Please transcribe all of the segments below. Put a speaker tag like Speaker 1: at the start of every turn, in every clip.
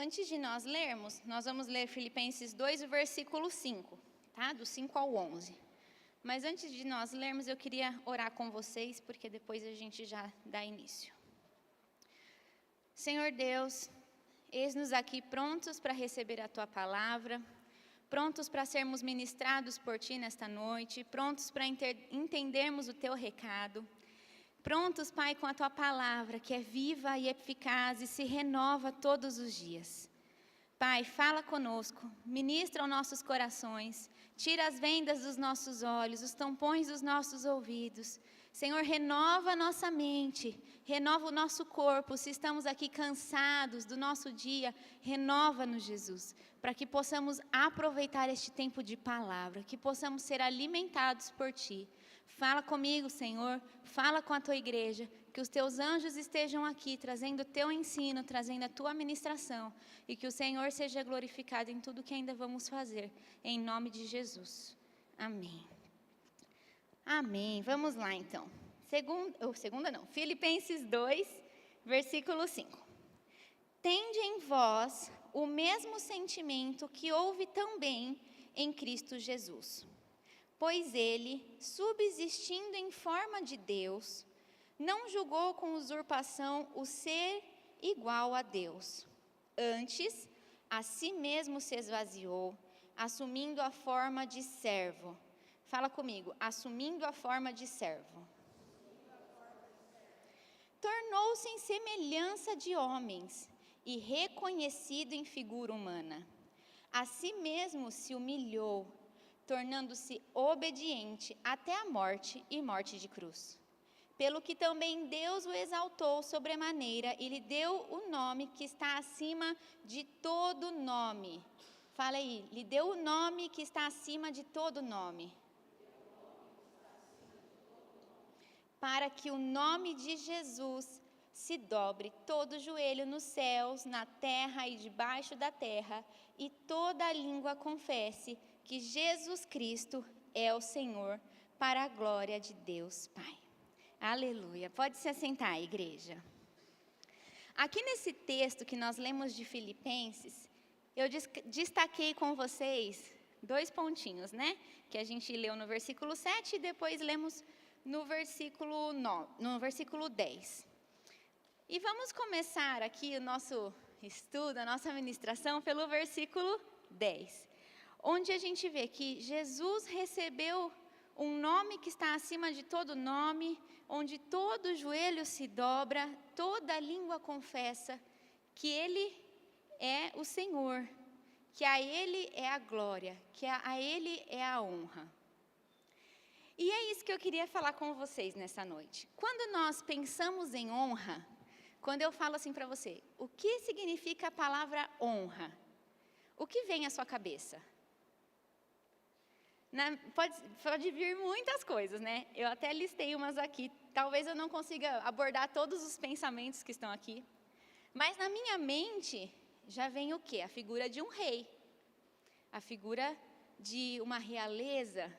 Speaker 1: Antes de nós lermos, nós vamos ler Filipenses 2, o versículo 5, tá? Do 5 ao 11. Mas antes de nós lermos, eu queria orar com vocês, porque depois a gente já dá início. Senhor Deus, eis-nos aqui prontos para receber a Tua palavra, prontos para sermos ministrados por Ti nesta noite, prontos para entendermos o Teu recado, prontos, Pai, com a Tua palavra, que é viva e eficaz e se renova todos os dias. Pai, fala conosco, ministra aos nossos corações, tira as vendas dos nossos olhos, os tampões dos nossos ouvidos. Senhor, renova a nossa mente, renova o nosso corpo. Se estamos aqui cansados do nosso dia, renova-nos, Jesus, para que possamos aproveitar este tempo de palavra, que possamos ser alimentados por Ti. Fala comigo, Senhor, fala com a Tua igreja, que os Teus anjos estejam aqui, trazendo o Teu ensino, trazendo a Tua ministração, e que o Senhor seja glorificado em tudo que ainda vamos fazer, em nome de Jesus. Amém. Amém. Vamos lá, então. Filipenses 2, versículo 5. Tende em vós o mesmo sentimento que houve também em Cristo Jesus. Pois ele, subsistindo em forma de Deus, não julgou com usurpação o ser igual a Deus. Antes, a si mesmo se esvaziou, assumindo a forma de servo. Fala comigo, assumindo a forma de servo. Tornou-se em semelhança de homens e reconhecido em figura humana. A si mesmo se humilhou, tornando-se obediente até a morte e morte de cruz. Pelo que também Deus o exaltou sobremaneira e lhe deu o nome que está acima de todo nome. Fala aí, lhe deu o nome que está acima de todo nome. Para que o nome de Jesus se dobre todo joelho nos céus, na terra e debaixo da terra, e toda língua confesse que Jesus Cristo é o Senhor, para a glória de Deus Pai. Aleluia. Pode se assentar, igreja. Aqui nesse texto que nós lemos de Filipenses, eu destaquei com vocês 2 pontinhos, né? Que a gente leu no versículo 7 e depois lemos no versículo 10. E vamos começar aqui o nosso estudo, a nossa ministração, pelo versículo 10, onde a gente vê que Jesus recebeu um nome que está acima de todo nome, onde todo joelho se dobra, toda língua confessa que Ele é o Senhor, que a Ele é a glória, que a Ele é a honra. E é isso que eu queria falar com vocês nessa noite. Quando nós pensamos em honra, quando eu falo assim para você, o que significa a palavra honra? O que vem à sua cabeça? Pode vir muitas coisas, né? Eu até listei umas aqui. Talvez eu não consiga abordar todos os pensamentos que estão aqui. Mas na minha mente já vem o quê? A figura de um rei. A figura de uma realeza.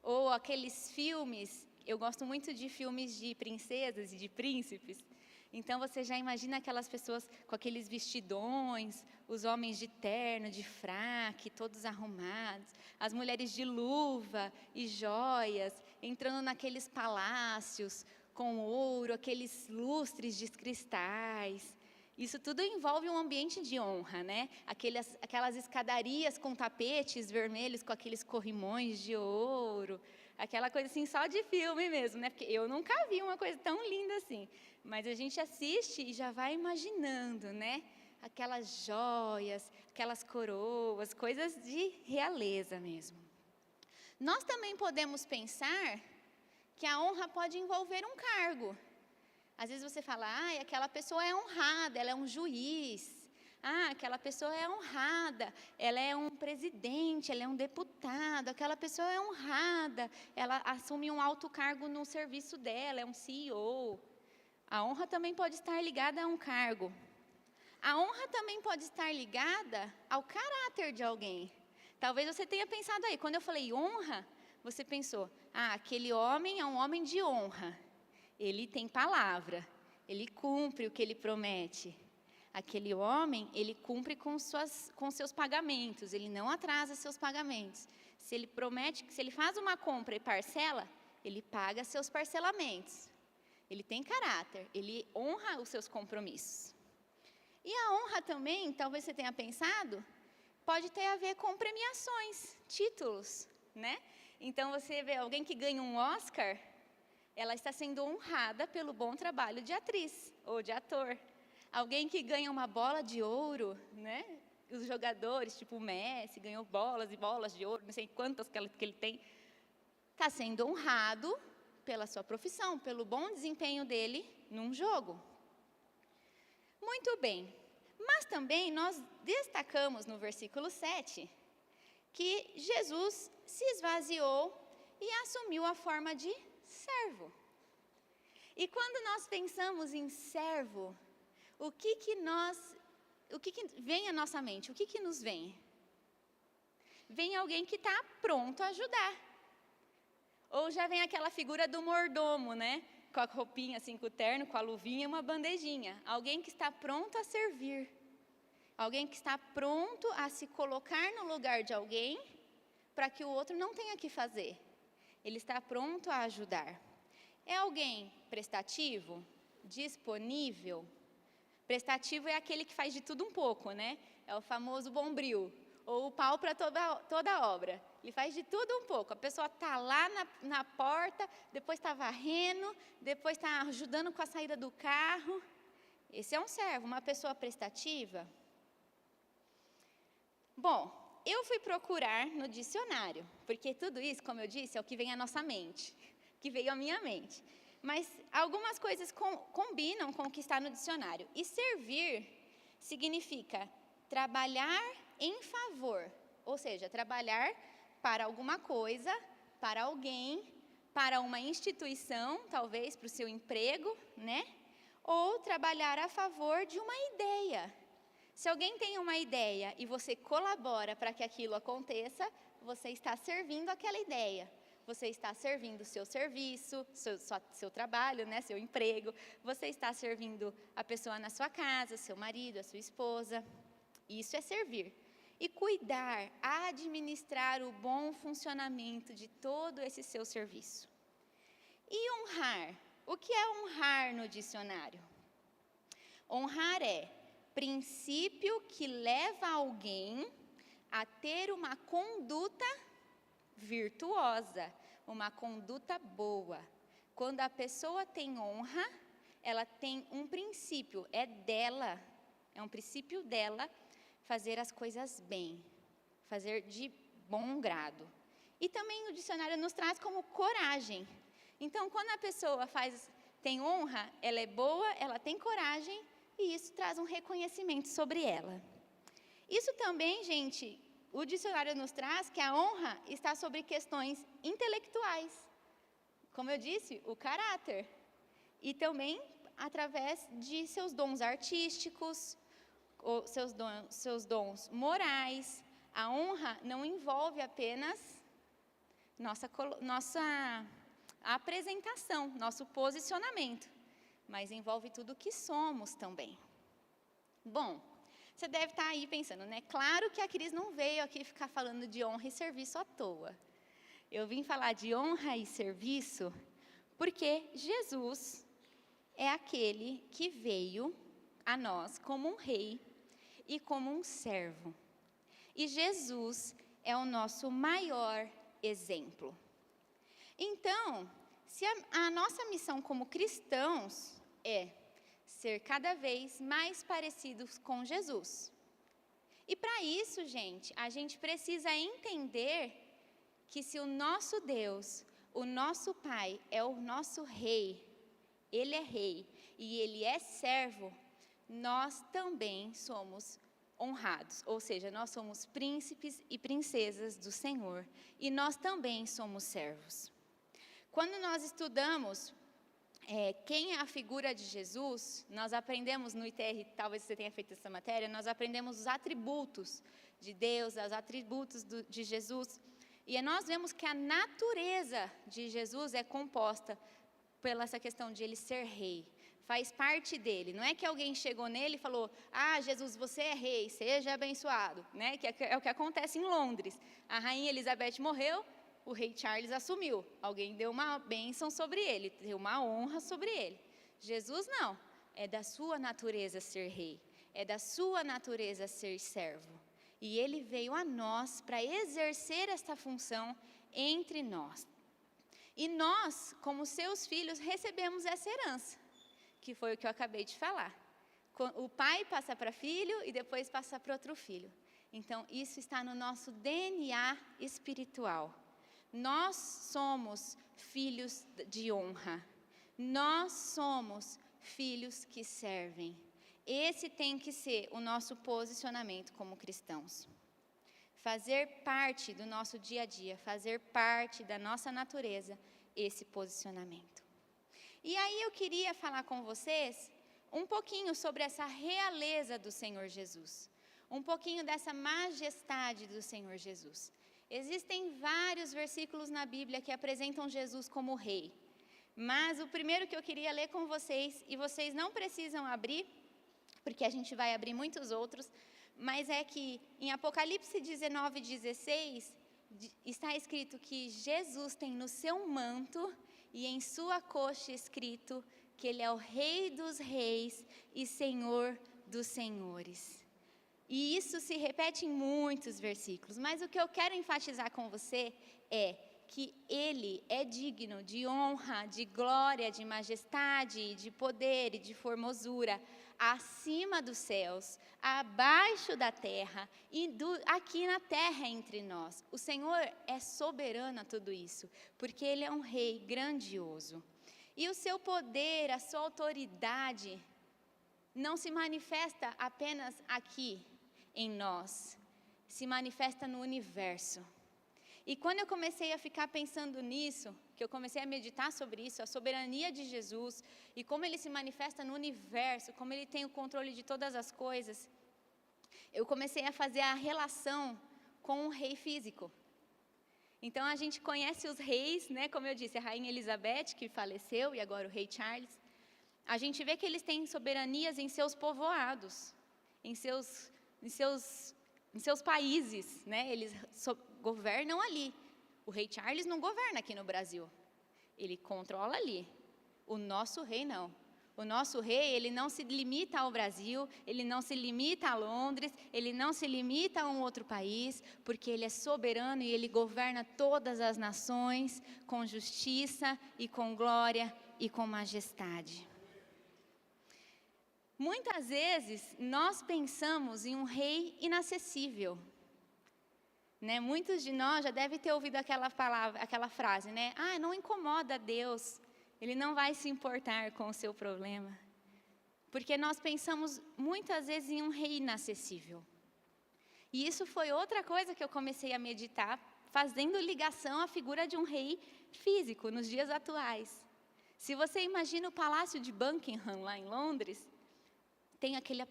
Speaker 1: Ou aqueles filmes, eu gosto muito de filmes de princesas e de príncipes. Então você já imagina aquelas pessoas com aqueles vestidões, os homens de terno, de fraque, todos arrumados, as mulheres de luva e joias, entrando naqueles palácios com ouro, aqueles lustres de cristais. Isso tudo envolve um ambiente de honra, né? Aquelas escadarias com tapetes vermelhos, com aqueles corrimões de ouro, aquela coisa assim só de filme mesmo, né? Porque eu nunca vi uma coisa tão linda assim. Mas a gente assiste e já vai imaginando, né? Aquelas joias, aquelas coroas, coisas de realeza mesmo. Nós também podemos pensar que a honra pode envolver um cargo. Às vezes você fala, aquela pessoa é honrada, ela é um juiz. Aquela pessoa é honrada, ela é um presidente, ela é um deputado. Aquela pessoa é honrada, ela assume um alto cargo no serviço dela, é um CEO. A honra também pode estar ligada a um cargo. A honra também pode estar ligada ao caráter de alguém. Talvez você tenha pensado aí, quando eu falei honra, você pensou, aquele homem é um homem de honra. Ele tem palavra, ele cumpre o que ele promete. Aquele homem, ele cumpre com seus pagamentos, ele não atrasa seus pagamentos. Se ele promete, se ele faz uma compra e parcela, ele paga seus parcelamentos. Ele tem caráter, ele honra os seus compromissos. E a honra também, talvez você tenha pensado, pode ter a ver com premiações, títulos, né? Então você vê alguém que ganha um Oscar, ela está sendo honrada pelo bom trabalho de atriz ou de ator. Alguém que ganha uma bola de ouro, né? Os jogadores, tipo o Messi, ganhou bolas e bolas de ouro, não sei quantas que ele tem. Está sendo honrado pela sua profissão, pelo bom desempenho dele num jogo. Muito bem. Mas também nós destacamos no versículo 7 que Jesus se esvaziou e assumiu a forma de servo. E quando nós pensamos em servo, o que vem à nossa mente? O que nos vem? Vem alguém que está pronto a ajudar. Ou já vem aquela figura do mordomo, né? Com a roupinha assim, com o terno, com a luvinha e uma bandejinha. Alguém que está pronto a servir. Alguém que está pronto a se colocar no lugar de alguém para que o outro não tenha que fazer. Ele está pronto a ajudar. É alguém prestativo? Disponível? Prestativo é aquele que faz de tudo um pouco, né? É o famoso bombril, ou o pau para toda obra. Ele faz de tudo um pouco. A pessoa está lá na porta, depois está varrendo, depois está ajudando com a saída do carro. Esse é um servo, uma pessoa prestativa. Bom, eu fui procurar no dicionário, porque tudo isso, como eu disse, é o que vem à nossa mente, que veio à minha mente. Mas algumas coisas combinam com o que está no dicionário. E servir significa trabalhar em favor, ou seja, trabalhar para alguma coisa, para alguém, para uma instituição, talvez para o seu emprego, né? Ou trabalhar a favor de uma ideia. Se alguém tem uma ideia e você colabora para que aquilo aconteça, você está servindo aquela ideia. Você está servindo o seu serviço, seu trabalho, né, seu emprego. Você está servindo a pessoa na sua casa, seu marido, a sua esposa. Isso é servir. E cuidar, administrar o bom funcionamento de todo esse seu serviço. E honrar. O que é honrar no dicionário? Honrar é princípio que leva alguém a ter uma conduta virtuosa, uma conduta boa. Quando a pessoa tem honra, ela tem um princípio, é dela, é um princípio dela fazer as coisas bem, fazer de bom grado. E também o dicionário nos traz como coragem. Então, quando a pessoa tem honra, ela é boa, ela tem coragem, e isso traz um reconhecimento sobre ela. Isso também, gente, o dicionário nos traz que a honra está sobre questões intelectuais. Como eu disse, o caráter. E também através de seus dons artísticos, ou seus dons morais. A honra não envolve apenas nossa apresentação, nosso posicionamento, mas envolve tudo o que somos também. Bom, você deve estar aí pensando, né? Claro que a Cris não veio aqui ficar falando de honra e serviço à toa. Eu vim falar de honra e serviço porque Jesus é aquele que veio a nós como um rei e como um servo. E Jesus é o nosso maior exemplo. Então, se a nossa missão como cristãos é ser cada vez mais parecidos com Jesus. E para isso, gente, a gente precisa entender que se o nosso Deus, o nosso Pai, é o nosso rei, Ele é rei e Ele é servo, nós também somos honrados. Ou seja, nós somos príncipes e princesas do Senhor e nós também somos servos. Quando nós estudamos quem é a figura de Jesus, nós aprendemos no ITR, talvez você tenha feito essa matéria, nós aprendemos os atributos de Deus, os atributos de Jesus. E nós vemos que a natureza de Jesus é composta pela essa questão de ele ser rei, faz parte dele. Não é que alguém chegou nele e falou: ah, Jesus, você é rei, seja abençoado, né? Que é o que acontece em Londres. A rainha Elizabeth morreu, o rei Charles assumiu. Alguém deu uma bênção sobre ele, deu uma honra sobre ele. Jesus não, é da sua natureza ser rei, é da sua natureza ser servo. E ele veio a nós para exercer esta função entre nós. E nós, como seus filhos, recebemos essa herança, que foi o que eu acabei de falar. O pai passa para filho e depois passa para outro filho. Então, isso está no nosso DNA espiritual. Nós somos filhos de honra. Nós somos filhos que servem. Esse tem que ser o nosso posicionamento como cristãos. Fazer parte do nosso dia a dia, fazer parte da nossa natureza, esse posicionamento. E aí eu queria falar com vocês um pouquinho sobre essa realeza do Senhor Jesus. Um pouquinho dessa majestade do Senhor Jesus. Existem vários versículos na Bíblia que apresentam Jesus como rei. Mas o primeiro que eu queria ler com vocês, e vocês não precisam abrir, porque a gente vai abrir muitos outros, mas é que em Apocalipse 19:16, está escrito que Jesus tem no seu manto e em sua coxa escrito que Ele é o Rei dos Reis e Senhor dos Senhores. E isso se repete em muitos versículos, mas o que eu quero enfatizar com você é que Ele é digno de honra, de glória, de majestade, de poder e de formosura, acima dos céus, abaixo da terra e aqui na terra entre nós. O Senhor é soberano a tudo isso, porque Ele é um rei grandioso. E o seu poder, a sua autoridade, não se manifesta apenas aqui em nós, se manifesta no universo. E quando eu comecei a ficar pensando nisso, que eu comecei a meditar sobre isso, a soberania de Jesus, e como Ele se manifesta no universo, como Ele tem o controle de todas as coisas, eu comecei a fazer a relação com um rei físico. Então a gente conhece os reis, né? Como eu disse, a rainha Elizabeth, que faleceu, e agora o rei Charles. A gente vê que eles têm soberanias em seus povoados, em seus países, né? Eles governam ali. O rei Charles não governa aqui no Brasil. Ele controla ali. O nosso rei não. O nosso rei, ele não se limita ao Brasil, ele não se limita a Londres, ele não se limita a um outro país, porque ele é soberano e ele governa todas as nações com justiça e com glória e com majestade. Muitas vezes, nós pensamos em um rei inacessível. Né? Muitos de nós já devem ter ouvido aquela frase, né? Ah, não incomoda Deus, Ele não vai se importar com o seu problema. Porque nós pensamos muitas vezes em um rei inacessível. E isso foi outra coisa que eu comecei a meditar, fazendo ligação à figura de um rei físico nos dias atuais. Se você imagina o Palácio de Buckingham lá em Londres, tem aquela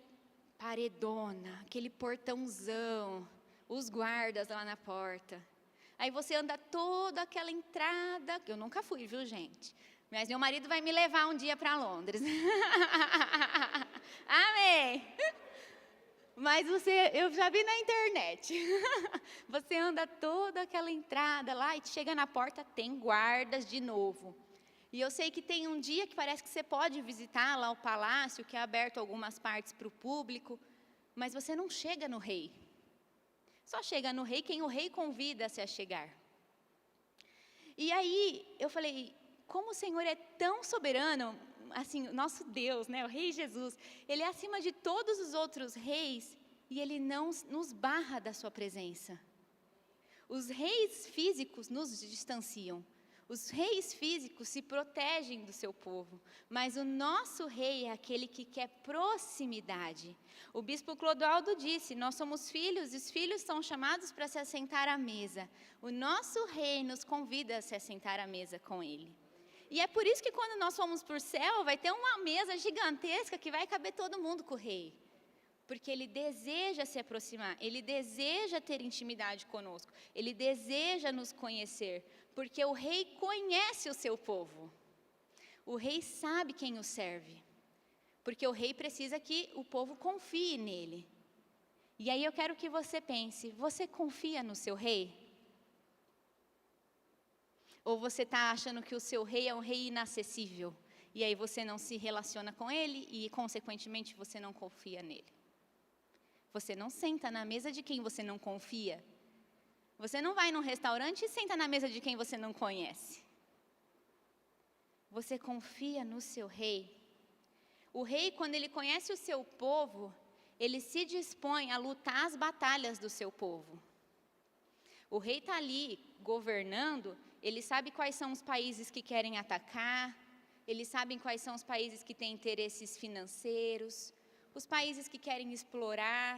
Speaker 1: paredona, aquele portãozão, os guardas lá na porta. Aí você anda toda aquela entrada, que eu nunca fui, viu, gente? Mas meu marido vai me levar um dia para Londres. Amém! Mas eu já vi na internet. Você anda toda aquela entrada lá e chega na porta, tem guardas de novo. E eu sei que tem um dia que parece que você pode visitar lá o palácio, que é aberto algumas partes para o público, mas você não chega no rei. Só chega no rei quem o rei convida-se a chegar. E aí eu falei, como o Senhor é tão soberano, assim, o nosso Deus, né, o Rei Jesus, Ele é acima de todos os outros reis e Ele não nos barra da sua presença. Os reis físicos nos distanciam. Os reis físicos se protegem do seu povo, mas o nosso rei é aquele que quer proximidade. O bispo Clodoaldo disse, nós somos filhos e os filhos são chamados para se assentar à mesa. O nosso rei nos convida a se assentar à mesa com ele. E é por isso que quando nós formos para o céu, vai ter uma mesa gigantesca que vai caber todo mundo com o rei. Porque ele deseja se aproximar, ele deseja ter intimidade conosco, ele deseja nos conhecer, porque o rei conhece o seu povo. O rei sabe quem o serve. Porque o rei precisa que o povo confie nele. E aí eu quero que você pense, você confia no seu rei? Ou você está achando que o seu rei é um rei inacessível? E aí você não se relaciona com ele e, consequentemente, você não confia nele. Você não senta na mesa de quem você não confia. Você não vai num restaurante e senta na mesa de quem você não conhece. Você confia no seu rei. O rei, quando ele conhece o seu povo, ele se dispõe a lutar as batalhas do seu povo. O rei está ali governando, ele sabe quais são os países que querem atacar, eles sabem quais são os países que têm interesses financeiros, os países que querem explorar.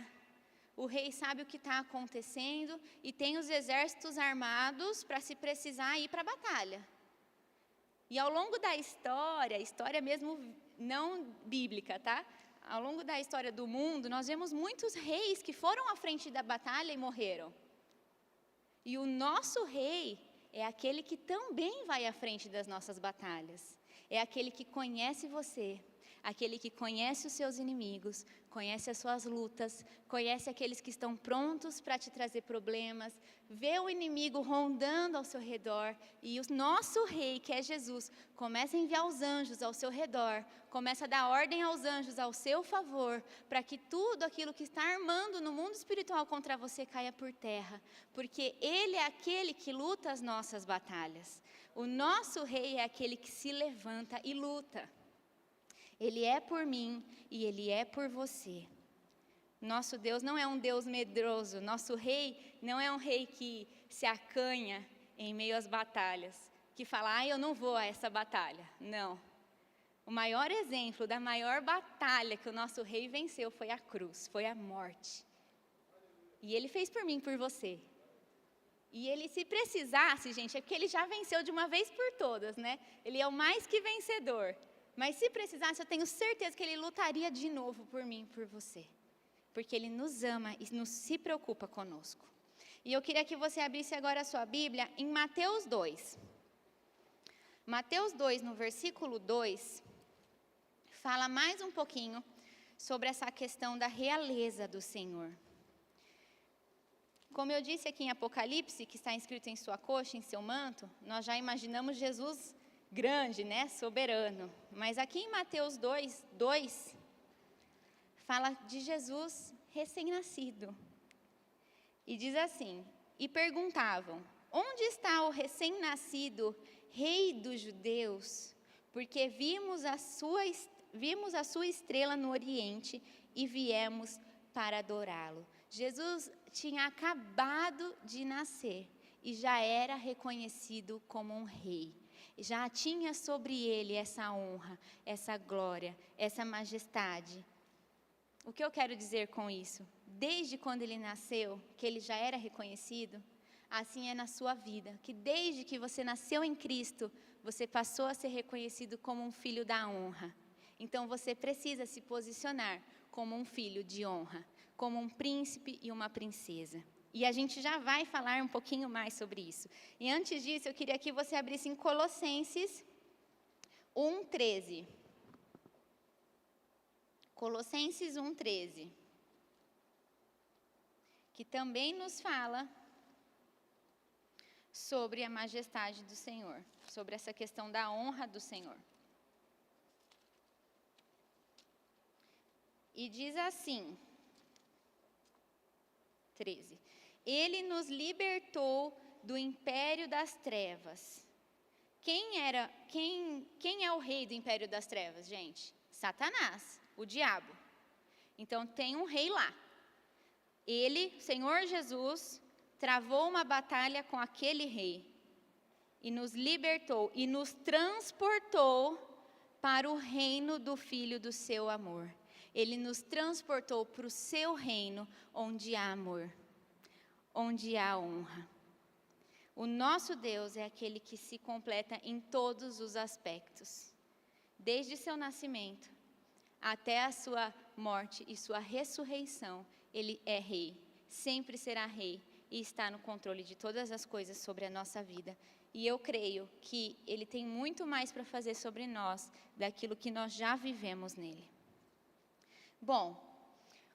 Speaker 1: O rei sabe o que está acontecendo e tem os exércitos armados para, se precisar, ir para a batalha. E ao longo da história mesmo não bíblica, tá? Ao longo da história do mundo, nós vemos muitos reis que foram à frente da batalha e morreram. E o nosso rei é aquele que também vai à frente das nossas batalhas. É aquele que conhece você, aquele que conhece os seus inimigos, conhece as suas lutas, conhece aqueles que estão prontos para te trazer problemas, vê o inimigo rondando ao seu redor, e o nosso rei, que é Jesus, começa a enviar os anjos ao seu redor, começa a dar ordem aos anjos ao seu favor, para que tudo aquilo que está armando no mundo espiritual contra você caia por terra, porque ele é aquele que luta as nossas batalhas. O nosso rei é aquele que se levanta e luta. Ele é por mim e ele é por você. Nosso Deus não é um Deus medroso. Nosso rei não é um rei que se acanha em meio às batalhas, que fala, eu não vou a essa batalha. Não. O maior exemplo da maior batalha que o nosso rei venceu foi a cruz, foi a morte. E ele fez por mim, por você. E ele, se precisasse, gente, é porque ele já venceu de uma vez por todas, né? Ele é o mais que vencedor. Mas se precisasse, eu tenho certeza que ele lutaria de novo por mim, por você. Porque ele nos ama e se preocupa conosco. E eu queria que você abrisse agora a sua Bíblia em Mateus 2. Mateus 2, no versículo 2, fala mais um pouquinho sobre essa questão da realeza do Senhor. Como eu disse aqui em Apocalipse, que está escrito em sua coxa, em seu manto, nós já imaginamos Jesus grande, né, soberano. Mas aqui em Mateus 2, fala de Jesus recém-nascido. E diz assim, e perguntavam, onde está o recém-nascido rei dos judeus? Porque vimos a sua estrela no Oriente e viemos para adorá-lo. Jesus tinha acabado de nascer e já era reconhecido como um rei. Já tinha sobre ele essa honra, essa glória, essa majestade. O que eu quero dizer com isso? Desde quando ele nasceu, que ele já era reconhecido, assim é na sua vida, que desde que você nasceu em Cristo, você passou a ser reconhecido como um filho da honra. Então você precisa se posicionar como um filho de honra, como um príncipe e uma princesa. E a gente já vai falar um pouquinho mais sobre isso. E antes disso, eu queria que você abrisse em Colossenses 1:13. Colossenses 1:13. Que também nos fala sobre a majestade do Senhor, sobre essa questão da honra do Senhor. E diz assim, 13. Ele nos libertou do império das trevas. Quem é o rei do império das trevas, gente? Satanás, o diabo. Então tem um rei lá. Ele, Senhor Jesus, travou uma batalha com aquele rei e nos libertou e nos transportou para o reino do Filho do seu amor. Ele nos transportou para o seu reino, onde há amor, onde há honra. O nosso Deus é aquele que se completa em todos os aspectos. Desde seu nascimento até a sua morte e sua ressurreição, ele é rei, sempre será rei e está no controle de todas as coisas sobre a nossa vida. E eu creio que ele tem muito mais para fazer sobre nós daquilo que nós já vivemos nele. Bom,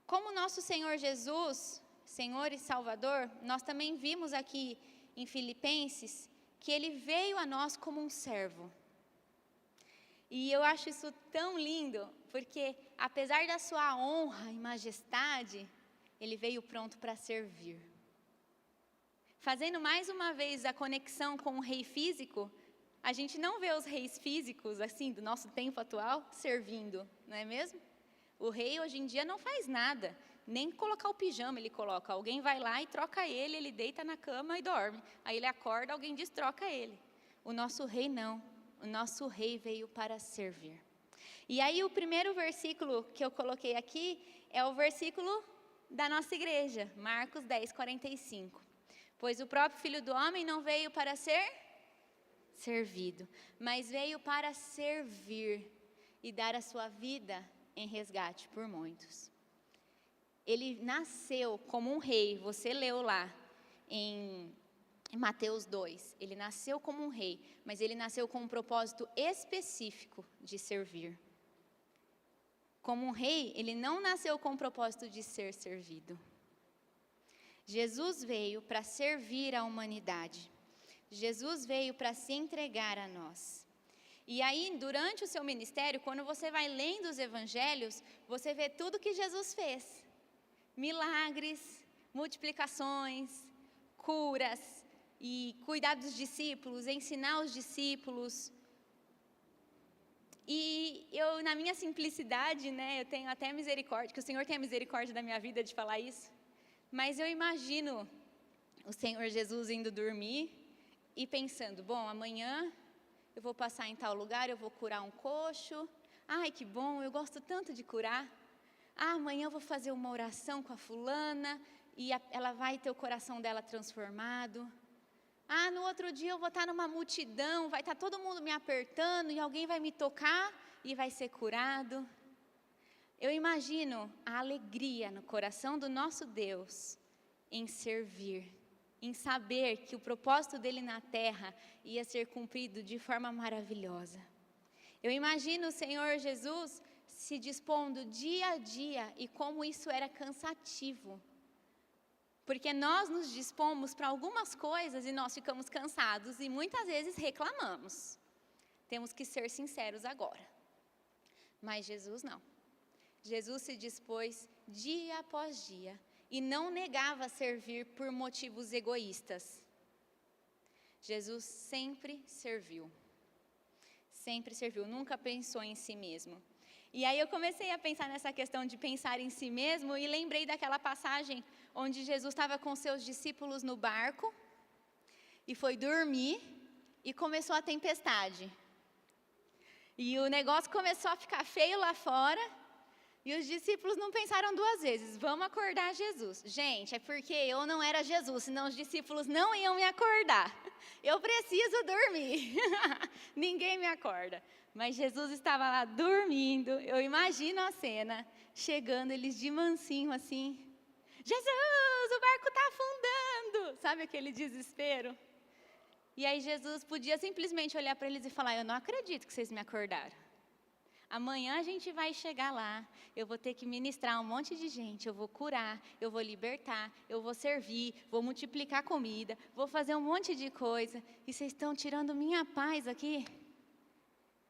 Speaker 1: como nosso Senhor Jesus, Senhor e Salvador, nós também vimos aqui em Filipenses que Ele veio a nós como um servo. E eu acho isso tão lindo, porque apesar da sua honra e majestade, Ele veio pronto para servir. Fazendo mais uma vez a conexão com o rei físico, a gente não vê os reis físicos, assim, do nosso tempo atual, servindo, não é mesmo? O rei hoje em dia não faz nada, nem colocar o pijama ele coloca. Alguém vai lá e troca ele deita na cama e dorme. Aí ele acorda, alguém destroca ele. O nosso rei não, o nosso rei veio para servir. E aí o primeiro versículo que eu coloquei aqui é o versículo da nossa igreja, Marcos 10, 45. Pois o próprio Filho do Homem não veio para ser servido, mas veio para servir e dar a sua vida em resgate por muitos. Ele nasceu como um rei, você leu lá em Mateus 2, ele nasceu como um rei, mas ele nasceu com um propósito específico de servir. Como um rei, ele não nasceu com o propósito de ser servido. Jesus veio para servir a humanidade. Jesus veio para se entregar a nós. E aí, durante o seu ministério, quando você vai lendo os evangelhos, você vê tudo que Jesus fez. Milagres, multiplicações, curas, e cuidar dos discípulos, ensinar os discípulos. E eu, na minha simplicidade, né, eu tenho até misericórdia, que o Senhor tenha misericórdia da minha vida de falar isso, mas eu imagino o Senhor Jesus indo dormir e pensando, bom, amanhã eu vou passar em tal lugar, eu vou curar um coxo, ai que bom, eu gosto tanto de curar, amanhã eu vou fazer uma oração com a fulana, e ela vai ter o coração dela transformado, no outro dia eu vou estar numa multidão, vai estar todo mundo me apertando, e alguém vai me tocar e vai ser curado. Eu imagino a alegria no coração do nosso Deus em servir, em saber que o propósito dele na terra ia ser cumprido de forma maravilhosa. Eu imagino o Senhor Jesus se dispondo dia a dia e como isso era cansativo. Porque nós nos dispomos para algumas coisas e nós ficamos cansados e muitas vezes reclamamos. Temos que ser sinceros agora. Mas Jesus não. Jesus se dispôs dia após dia e não negava servir por motivos egoístas. Jesus sempre serviu. Sempre serviu, nunca pensou em si mesmo. E aí eu comecei a pensar nessa questão de pensar em si mesmo e lembrei daquela passagem onde Jesus estava com seus discípulos no barco e foi dormir e começou a tempestade. E o negócio começou a ficar feio lá fora e os discípulos não pensaram duas vezes, vamos acordar Jesus. Gente, é porque eu não era Jesus, senão os discípulos não iam me acordar. Eu preciso dormir. Ninguém me acorda. Mas Jesus estava lá dormindo, eu imagino a cena, chegando eles de mansinho assim, Jesus, o barco está afundando, sabe aquele desespero? E aí Jesus podia simplesmente olhar para eles e falar, eu não acredito que vocês me acordaram. Amanhã a gente vai chegar lá, eu vou ter que ministrar um monte de gente, eu vou curar, eu vou libertar, eu vou servir, vou multiplicar comida, vou fazer um monte de coisa, e vocês estão tirando minha paz aqui?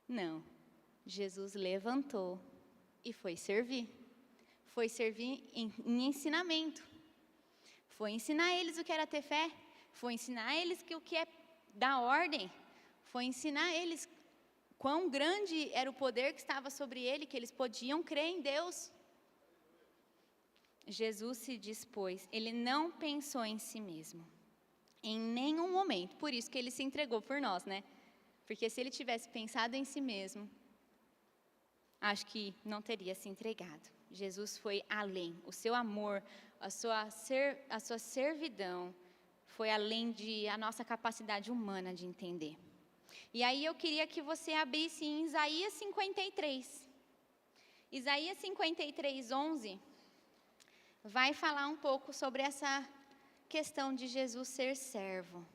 Speaker 1: Não, Jesus levantou e foi servir. Foi servir em ensinamento. Foi ensinar eles o que era ter fé. Foi ensinar eles que o que é dar ordem. Foi ensinar eles quão grande era o poder que estava sobre ele, que eles podiam crer em Deus. Jesus se dispôs, ele não pensou em si mesmo. Em nenhum momento. Por isso que ele se entregou por nós, né? Porque se ele tivesse pensado em si mesmo, acho que não teria se entregado. Jesus foi além. O seu amor, a sua servidão foi além de a nossa capacidade humana de entender. E aí eu queria que você abrisse em Isaías 53. Isaías 53, 11 vai falar um pouco sobre essa questão de Jesus ser servo.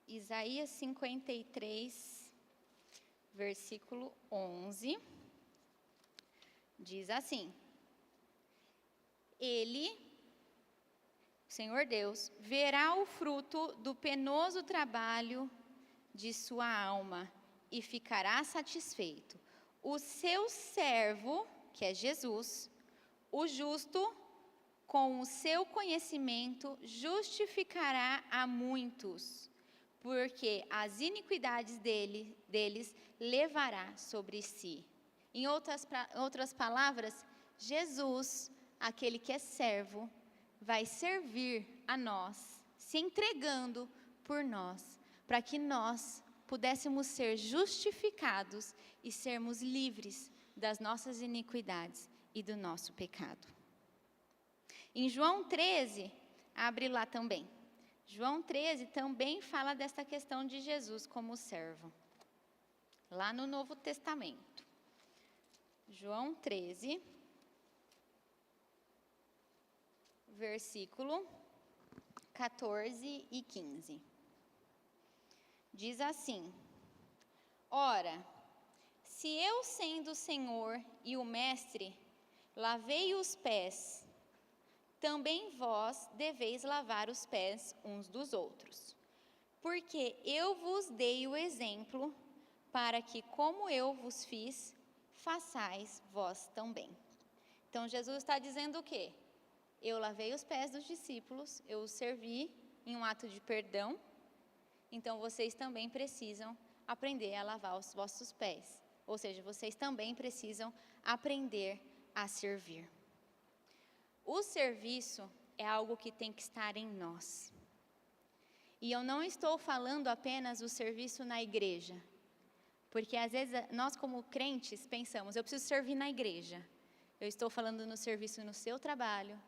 Speaker 1: Isaías 53, versículo 11. Diz assim: Ele, o Senhor Deus, verá o fruto do penoso trabalho de sua alma e ficará satisfeito. O seu servo, que é Jesus, o justo, com o seu conhecimento, justificará a muitos, porque as iniquidades deles levará sobre si. Em outras palavras, Jesus, aquele que é servo, vai servir a nós, se entregando por nós, para que nós pudéssemos ser justificados e sermos livres das nossas iniquidades e do nosso pecado. Em João 13, abre lá também. João 13 também fala dessa questão de Jesus como servo, lá no Novo Testamento. João 13, versículo 14 e 15. Diz assim: Ora, se eu, sendo o Senhor e o Mestre, lavei os pés, também vós deveis lavar os pés uns dos outros. Porque eu vos dei o exemplo, para que, como eu vos fiz, façais vós também. Então, Jesus está dizendo o quê? Eu lavei os pés dos discípulos, eu os servi em um ato de perdão, então vocês também precisam aprender a lavar os vossos pés. Ou seja, vocês também precisam aprender a servir. O serviço é algo que tem que estar em nós. E eu não estou falando apenas o serviço na igreja, porque às vezes nós como crentes pensamos, eu preciso servir na igreja. Eu estou falando no serviço no seu trabalho,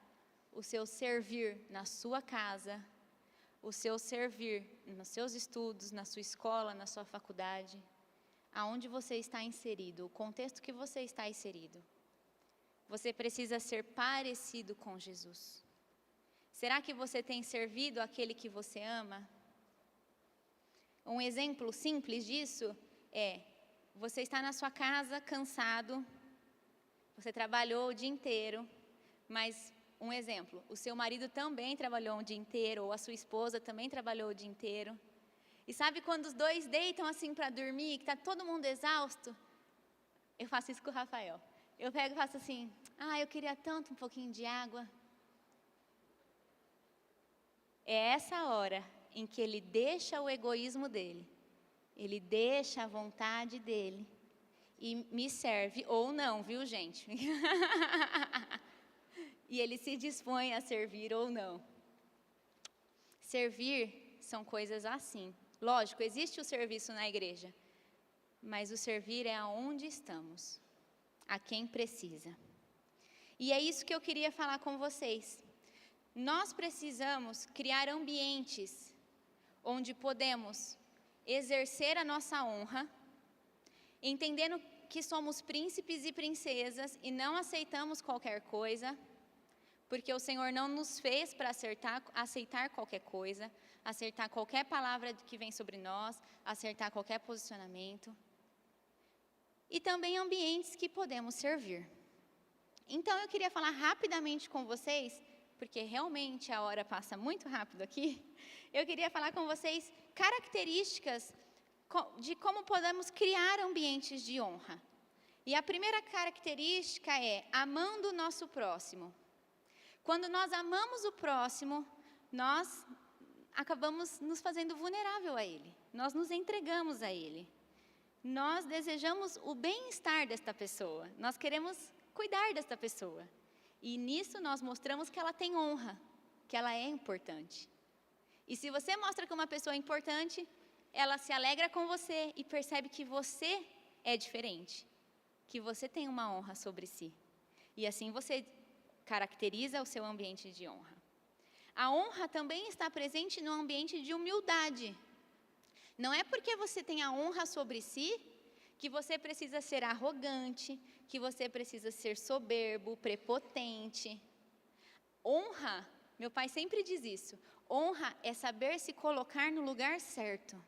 Speaker 1: o seu servir na sua casa, o seu servir nos seus estudos, na sua escola, na sua faculdade, aonde você está inserido, o contexto que você está inserido. Você precisa ser parecido com Jesus. Será que você tem servido aquele que você ama? Um exemplo simples disso é, você está na sua casa cansado, você trabalhou o dia inteiro, mas um exemplo, o seu marido também trabalhou o dia inteiro, ou a sua esposa também trabalhou o dia inteiro. E sabe quando os dois deitam assim para dormir, que está todo mundo exausto? Eu faço isso com o Rafael. Eu pego e faço assim, eu queria tanto um pouquinho de água. É essa hora em que ele deixa o egoísmo dele, ele deixa a vontade dele e me serve, ou não, viu gente? E ele se dispõe a servir ou não. Servir são coisas assim. Lógico, existe o serviço na igreja, mas o servir é aonde estamos, a quem precisa. E é isso que eu queria falar com vocês. Nós precisamos criar ambientes onde podemos exercer a nossa honra, entendendo que somos príncipes e princesas e não aceitamos qualquer coisa, porque o Senhor não nos fez para aceitar qualquer coisa, acertar qualquer palavra que vem sobre nós, acertar qualquer posicionamento. E também ambientes que podemos servir. Então eu queria falar rapidamente com vocês, porque realmente a hora passa muito rápido aqui. Eu queria falar com vocês características de como podemos criar ambientes de honra. E a primeira característica é amando o nosso próximo. Quando nós amamos o próximo, nós acabamos nos fazendo vulnerável a ele. Nós nos entregamos a ele. Nós desejamos o bem-estar desta pessoa. Nós queremos cuidar desta pessoa. E nisso nós mostramos que ela tem honra, que ela é importante. E se você mostra que uma pessoa é importante, ela se alegra com você e percebe que você é diferente, que você tem uma honra sobre si. E assim você caracteriza o seu ambiente de honra. A honra também está presente no ambiente de humildade. Não é porque você tem a honra sobre si que você precisa ser arrogante, que você precisa ser soberbo, prepotente. Honra, meu pai sempre diz isso, honra é saber se colocar no lugar certo.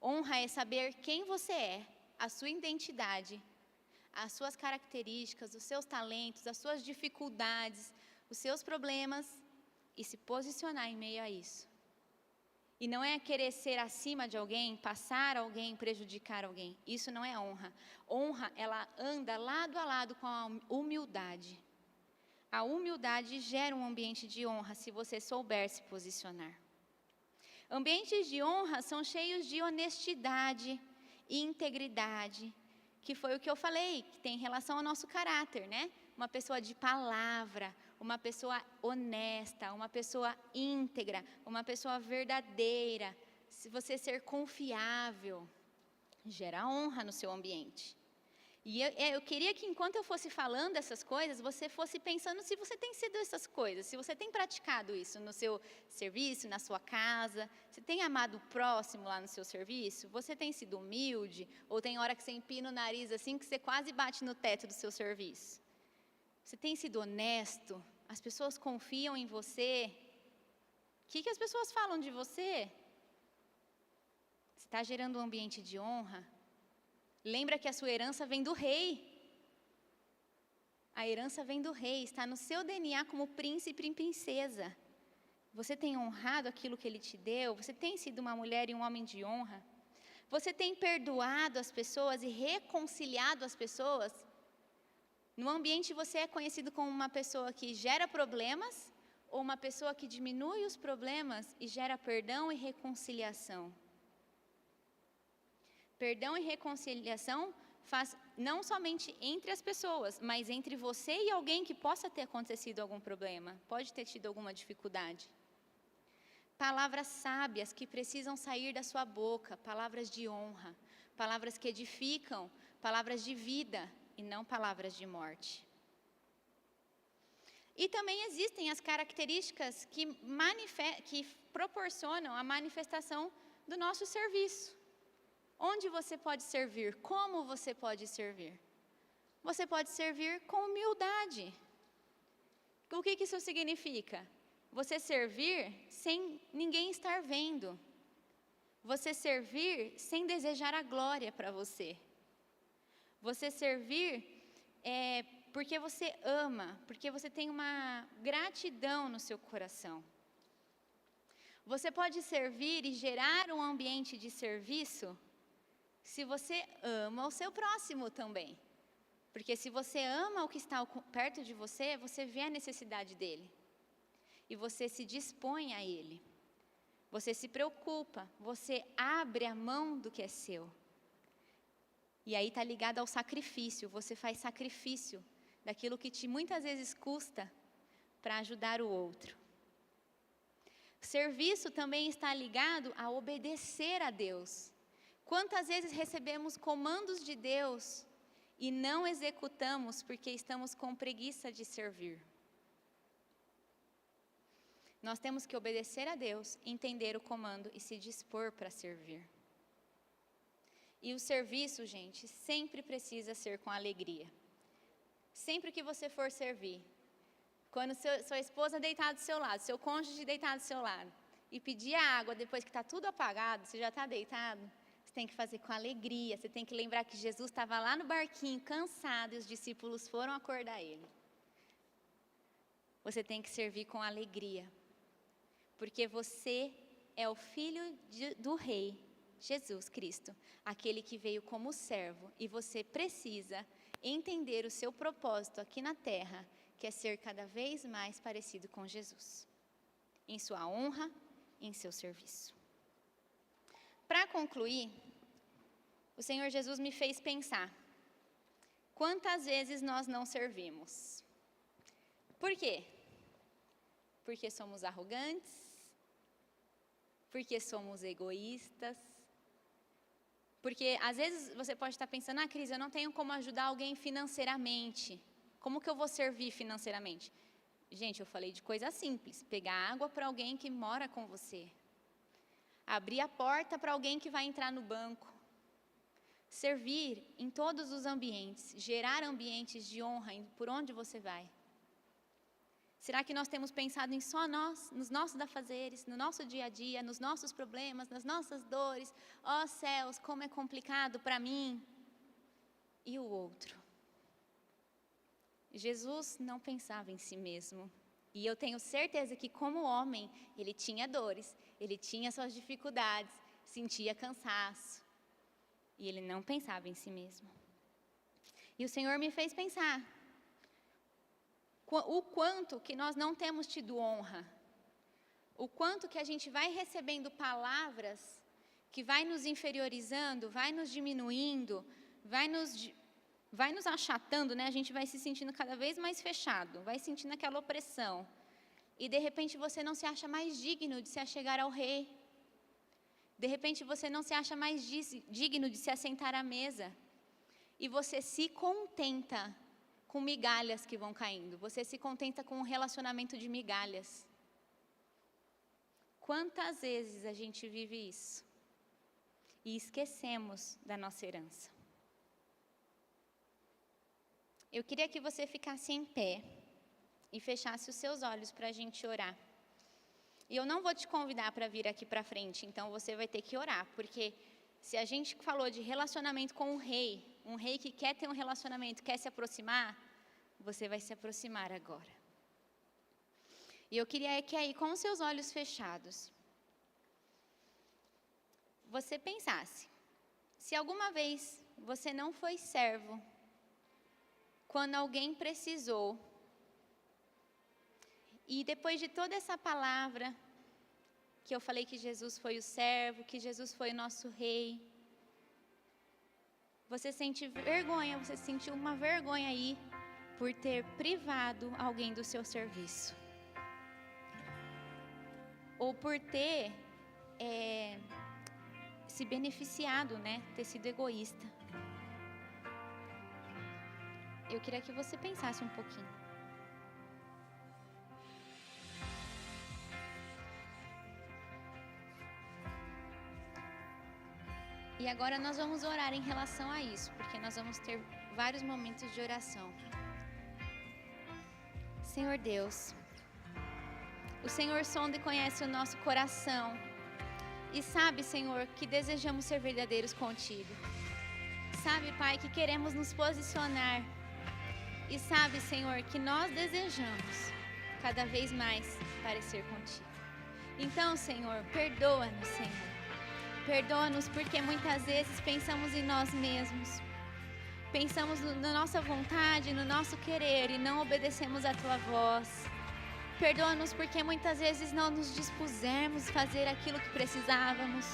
Speaker 1: Honra é saber quem você é, a sua identidade, as suas características, os seus talentos, as suas dificuldades, os seus problemas e se posicionar em meio a isso. E não é querer ser acima de alguém, passar alguém, prejudicar alguém. Isso não é honra. Honra, ela anda lado a lado com a humildade. A humildade gera um ambiente de honra se você souber se posicionar. Ambientes de honra são cheios de honestidade e integridade, que foi o que eu falei, que tem relação ao nosso caráter, né? Uma pessoa de palavra, uma pessoa honesta, uma pessoa íntegra, uma pessoa verdadeira. Se você ser confiável, gera honra no seu ambiente. E eu queria que enquanto eu fosse falando essas coisas, você fosse pensando se você tem sido essas coisas, se você tem praticado isso no seu serviço, na sua casa, se tem amado o próximo lá no seu serviço, você tem sido humilde, ou tem hora que você empina o nariz assim que você quase bate no teto do seu serviço. Você tem sido honesto? As pessoas confiam em você? O que as pessoas falam de você? Você está gerando um ambiente de honra? Lembra que a sua herança vem do rei. A herança vem do rei, está no seu DNA como príncipe e princesa. Você tem honrado aquilo que ele te deu? Você tem sido uma mulher e um homem de honra? Você tem perdoado as pessoas e reconciliado as pessoas? No ambiente você é conhecido como uma pessoa que gera problemas ou uma pessoa que diminui os problemas e gera perdão e reconciliação? Perdão e reconciliação faz não somente entre as pessoas, mas entre você e alguém que possa ter acontecido algum problema, pode ter tido alguma dificuldade. Palavras sábias que precisam sair da sua boca, palavras de honra, palavras que edificam, palavras de vida e não palavras de morte. E também existem as características que proporcionam a manifestação do nosso serviço. Onde você pode servir? Como você pode servir? Você pode servir com humildade. O que isso significa? Você servir sem ninguém estar vendo. Você servir sem desejar a glória para você. Você servir porque você ama, porque você tem uma gratidão no seu coração. Você pode servir e gerar um ambiente de serviço se você ama o seu próximo também. Porque se você ama o que está perto de você, você vê a necessidade dele. E você se dispõe a ele. Você se preocupa, você abre a mão do que é seu. E aí está ligado ao sacrifício, você faz sacrifício daquilo que muitas vezes custa para ajudar o outro. Serviço também está ligado a obedecer a Deus. Quantas vezes recebemos comandos de Deus e não executamos porque estamos com preguiça de servir? Nós temos que obedecer a Deus, entender o comando e se dispor para servir. E o serviço, gente, sempre precisa ser com alegria. Sempre que você for servir, quando sua esposa deitar do seu lado, seu cônjuge deitar do seu lado, e pedir a água depois que está tudo apagado, você já está deitado, você tem que fazer com alegria, você tem que lembrar que Jesus estava lá no barquinho, cansado, e os discípulos foram acordar ele. Você tem que servir com alegria, porque você é o filho do rei, Jesus Cristo, aquele que veio como servo, e você precisa entender o seu propósito aqui na terra, que é ser cada vez mais parecido com Jesus, em sua honra e em seu serviço. Para concluir, o Senhor Jesus me fez pensar, quantas vezes nós não servimos? Por quê? Porque somos arrogantes? Porque somos egoístas? Porque às vezes você pode estar pensando, Cris, eu não tenho como ajudar alguém financeiramente. Como que eu vou servir financeiramente? Gente, eu falei de coisa simples, pegar água para alguém que mora com você. Abrir a porta para alguém que vai entrar no banco. Servir em todos os ambientes, gerar ambientes de honra por onde você vai. Será que nós temos pensado em só nós, nos nossos afazeres, no nosso dia a dia, nos nossos problemas, nas nossas dores? Ó céus, como é complicado para mim. E o outro? Jesus não pensava em si mesmo. E eu tenho certeza que, como homem, ele tinha dores, ele tinha suas dificuldades, sentia cansaço. E ele não pensava em si mesmo. E o Senhor me fez pensar o quanto que nós não temos tido honra, o quanto que a gente vai recebendo palavras que vai nos inferiorizando, vai nos diminuindo, vai nos achatando, né? A gente vai se sentindo cada vez mais fechado, vai sentindo aquela opressão. E de repente você não se acha mais digno de se achegar ao rei. De repente você não se acha mais digno de se assentar à mesa. E você se contenta com migalhas que vão caindo. Você se contenta com um relacionamento de migalhas. Quantas vezes a gente vive isso? E esquecemos da nossa herança. Eu queria que você ficasse em pé e fechasse os seus olhos para a gente orar. E eu não vou te convidar para vir aqui para frente, então você vai ter que orar, porque se a gente falou de relacionamento com um rei que quer ter um relacionamento, quer se aproximar, você vai se aproximar agora. E eu queria que aí, com os seus olhos fechados, você pensasse, se alguma vez você não foi servo, quando alguém precisou, e depois de toda essa palavra, que eu falei que Jesus foi o servo, que Jesus foi o nosso rei, você sente vergonha, você sentiu uma vergonha aí, por ter privado alguém do seu serviço. Ou por ter se beneficiado, né? Ter sido egoísta. Eu queria que você pensasse um pouquinho. E agora nós vamos orar em relação a isso, porque nós vamos ter vários momentos de oração. Senhor Deus, o Senhor sonda e conhece o nosso coração. E sabe, Senhor, que desejamos ser verdadeiros contigo. Sabe, Pai, que queremos nos posicionar. E sabe, Senhor, que nós desejamos cada vez mais parecer contigo. Então, Senhor, perdoa-nos, Senhor. Perdoa-nos porque muitas vezes pensamos em nós mesmos. Pensamos na nossa vontade, no nosso querer e não obedecemos a Tua voz. Perdoa-nos porque muitas vezes não nos dispusemos a fazer aquilo que precisávamos.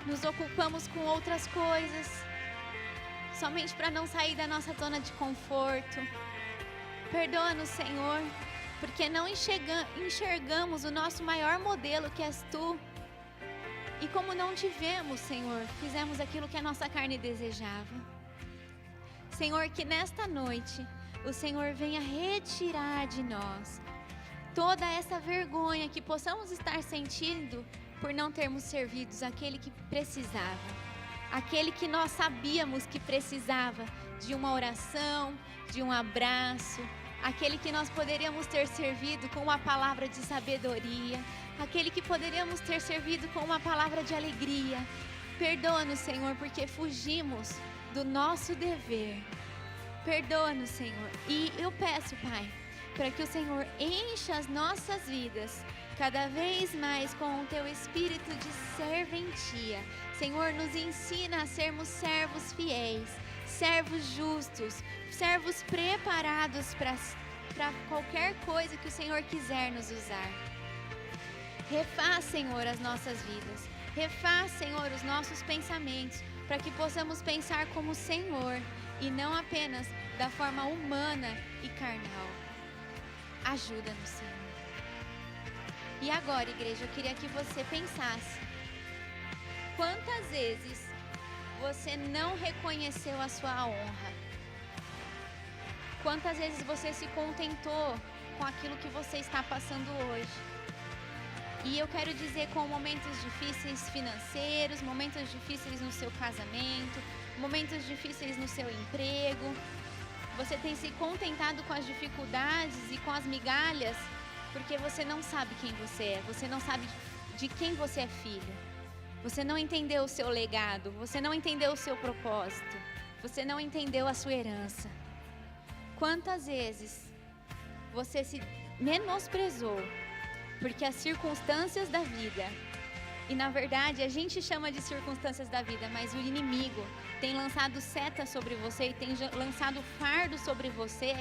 Speaker 1: Nos ocupamos com outras coisas, somente para não sair da nossa zona de conforto. Perdoa-nos, Senhor, porque não enxergamos o nosso maior modelo, que és Tu. E como não tivemos, Senhor, fizemos aquilo que a nossa carne desejava. Senhor, que nesta noite o Senhor venha retirar de nós toda essa vergonha que possamos estar sentindo por não termos servido aquele que precisava, aquele que nós sabíamos que precisava de uma oração, de um abraço, aquele que nós poderíamos ter servido com uma palavra de sabedoria, aquele que poderíamos ter servido com uma palavra de alegria. Perdoa-nos, Senhor, porque fugimos do nosso dever. Perdoa-nos, Senhor. E eu peço, Pai, para que o Senhor encha as nossas vidas cada vez mais com o Teu espírito de serventia. Senhor, nos ensina a sermos servos fiéis, servos justos, servos preparados para qualquer coisa que o Senhor quiser nos usar. Refaz, Senhor, as nossas vidas. Refaz, Senhor, os nossos pensamentos, para que possamos pensar como o Senhor e não apenas da forma humana e carnal. Ajuda-nos, Senhor. E agora, igreja, eu queria que você pensasse: quantas vezes você não reconheceu a sua honra? Quantas vezes você se contentou com aquilo que você está passando hoje? E eu quero dizer, com momentos difíceis financeiros, momentos difíceis no seu casamento, momentos difíceis no seu emprego, você tem se contentado com as dificuldades e com as migalhas, porque você não sabe quem você é, você não sabe de quem você é filho, você não entendeu o seu legado, você não entendeu o seu propósito, você não entendeu a sua herança. quantas vezes você se menosprezou, porque as circunstâncias da vida, e na verdade a gente chama de circunstâncias da vida, mas o inimigo tem lançado setas sobre você e tem lançado fardo sobre você,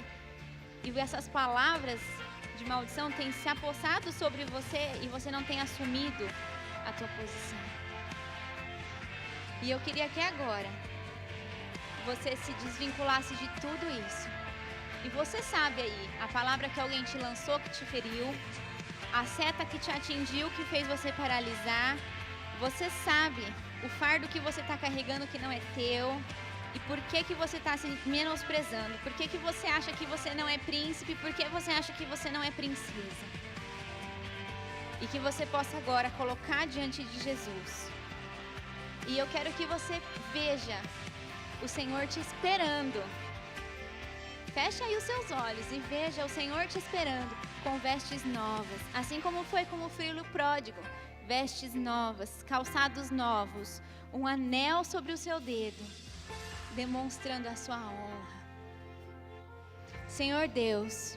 Speaker 1: e essas palavras de maldição têm se apossado sobre você e você não tem assumido a tua posição. E eu queria que agora você se desvinculasse de tudo isso. E você sabe aí, a palavra que alguém te lançou que te feriu, a seta que te atingiu que fez você paralisar, você sabe o fardo que você está carregando que não é teu, e por que você está se menosprezando, por que você acha que você não é príncipe, por que você acha que você não é princesa. E que você possa agora colocar diante de Jesus. E eu quero que você veja o Senhor te esperando. Feche aí os seus olhos e veja o Senhor te esperando com vestes novas, assim como foi com o filho pródigo, vestes novas, calçados novos, um anel sobre o seu dedo, demonstrando a sua honra. Senhor Deus,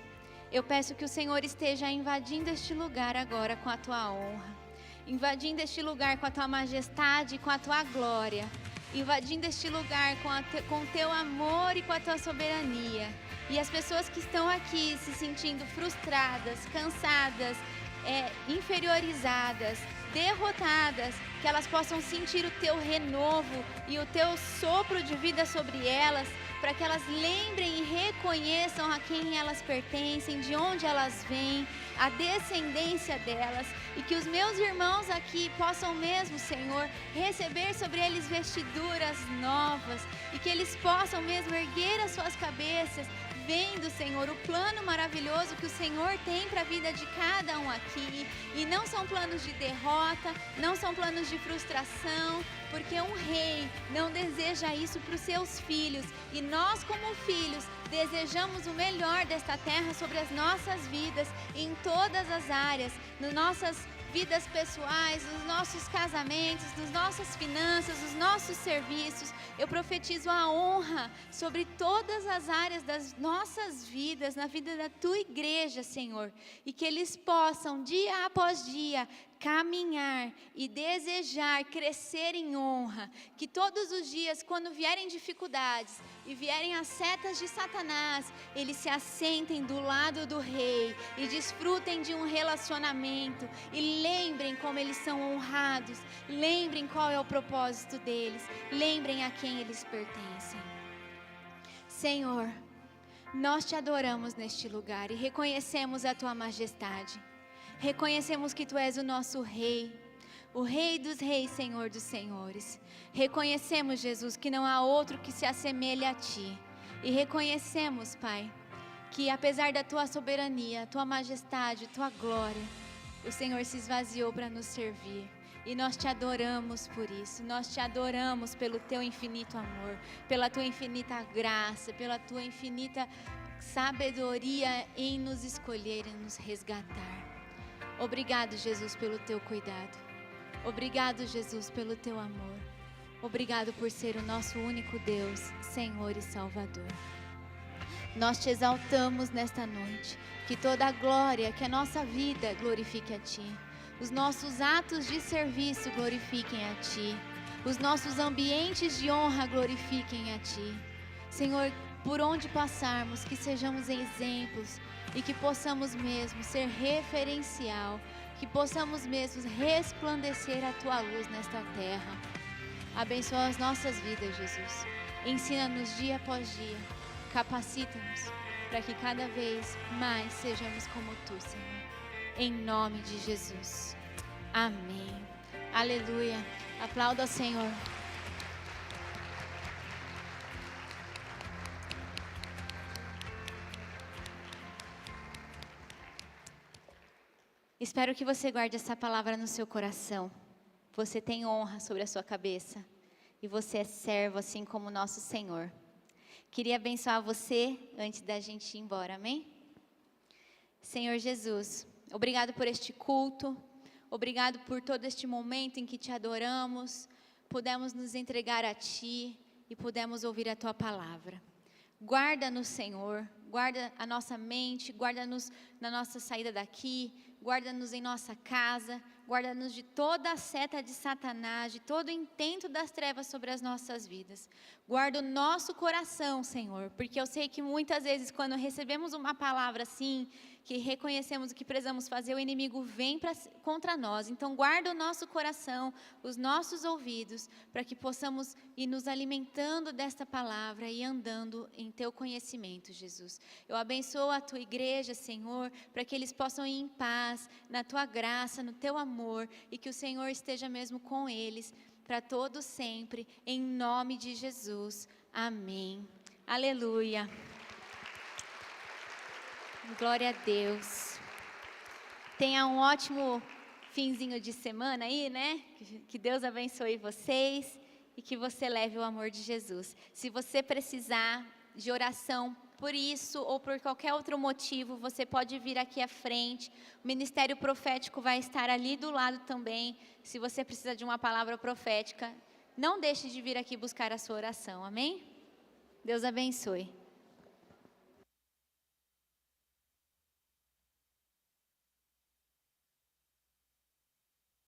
Speaker 1: eu peço que o Senhor esteja invadindo este lugar agora com a tua honra, invadindo este lugar com a tua majestade, com a tua glória, invadindo este lugar com o teu amor e com a tua soberania. E as pessoas que estão aqui se sentindo frustradas, cansadas, inferiorizadas, derrotadas, que elas possam sentir o teu renovo e o teu sopro de vida sobre elas, para que elas lembrem e reconheçam a quem elas pertencem, de onde elas vêm, a descendência delas, e que os meus irmãos aqui possam mesmo, Senhor, receber sobre eles vestiduras novas, e que eles possam mesmo erguer as suas cabeças, vendo, Senhor, o plano maravilhoso que o Senhor tem para a vida de cada um aqui. E não são planos de derrota, não são planos de frustração, porque um rei não deseja isso para os seus filhos. E nós, como filhos, desejamos o melhor desta terra sobre as nossas vidas, em todas as áreas, nas nossas vidas pessoais, nos nossos casamentos, nas nossas finanças, nos nossos serviços. Eu profetizo a honra sobre todas as áreas das nossas vidas, na vida da tua igreja, Senhor, e que eles possam, dia após dia, caminhar e desejar crescer em honra, que todos os dias, quando vierem dificuldades e vierem as setas de Satanás, eles se assentem do lado do rei e desfrutem de um relacionamento, e lembrem como eles são honrados, lembrem qual é o propósito deles, lembrem a quem eles pertencem. Senhor, nós te adoramos neste lugar e reconhecemos a tua majestade. Reconhecemos que tu és o nosso rei, o rei dos reis, Senhor dos senhores. Reconhecemos, Jesus, que não há outro que se assemelhe a ti. E reconhecemos, Pai, que apesar da tua soberania, tua majestade, tua glória, o Senhor se esvaziou para nos servir. E nós te adoramos por isso, nós te adoramos pelo teu infinito amor, pela tua infinita graça, pela tua infinita sabedoria em nos escolher e nos resgatar. Obrigado, Jesus, pelo teu cuidado. Obrigado, Jesus, pelo teu amor. Obrigado por ser o nosso único Deus, Senhor e Salvador. Nós te exaltamos nesta noite. Que toda a glória, que a nossa vida glorifique a ti. Os nossos atos de serviço glorifiquem a ti. Os nossos ambientes de honra glorifiquem a ti. Senhor, por onde passarmos, que sejamos exemplos e que possamos mesmo ser referencial, que possamos mesmo resplandecer a tua luz nesta terra. Abençoa as nossas vidas, Jesus. Ensina-nos dia após dia, capacita-nos para que cada vez mais sejamos como tu, Senhor. Em nome de Jesus. Amém. Aleluia. Aplauda ao Senhor. Espero que você guarde essa palavra no seu coração. Você tem honra sobre a sua cabeça. E você é servo assim como o nosso Senhor. Queria abençoar você antes da gente ir embora, amém? Senhor Jesus, obrigado por este culto. Obrigado por todo este momento em que te adoramos. Pudemos nos entregar a ti e pudemos ouvir a tua palavra. Guarda-nos, Senhor, guarda a nossa mente, guarda-nos na nossa saída daqui, guarda-nos em nossa casa, guarda-nos de toda a seta de Satanás, de todo o intento das trevas sobre as nossas vidas. Guarda o nosso coração, Senhor, porque eu sei que muitas vezes quando recebemos uma palavra assim, que reconhecemos o que precisamos fazer, o inimigo vem contra nós. Então guarda o nosso coração, os nossos ouvidos, para que possamos ir nos alimentando desta palavra e andando em teu conhecimento, Jesus. Eu abençoo a tua igreja, Senhor, para que eles possam ir em paz, na tua graça, no teu amor, e que o Senhor esteja mesmo com eles, para todos sempre, em nome de Jesus. Amém. Aleluia. Glória a Deus. Tenha um ótimo finzinho de semana aí, né? Que Deus abençoe vocês e que você leve o amor de Jesus. Se você precisar de oração por isso ou por qualquer outro motivo, você pode vir aqui à frente. O Ministério Profético vai estar ali do lado também. Se você precisa de uma palavra profética, não deixe de vir aqui buscar a sua oração. Amém? Deus abençoe.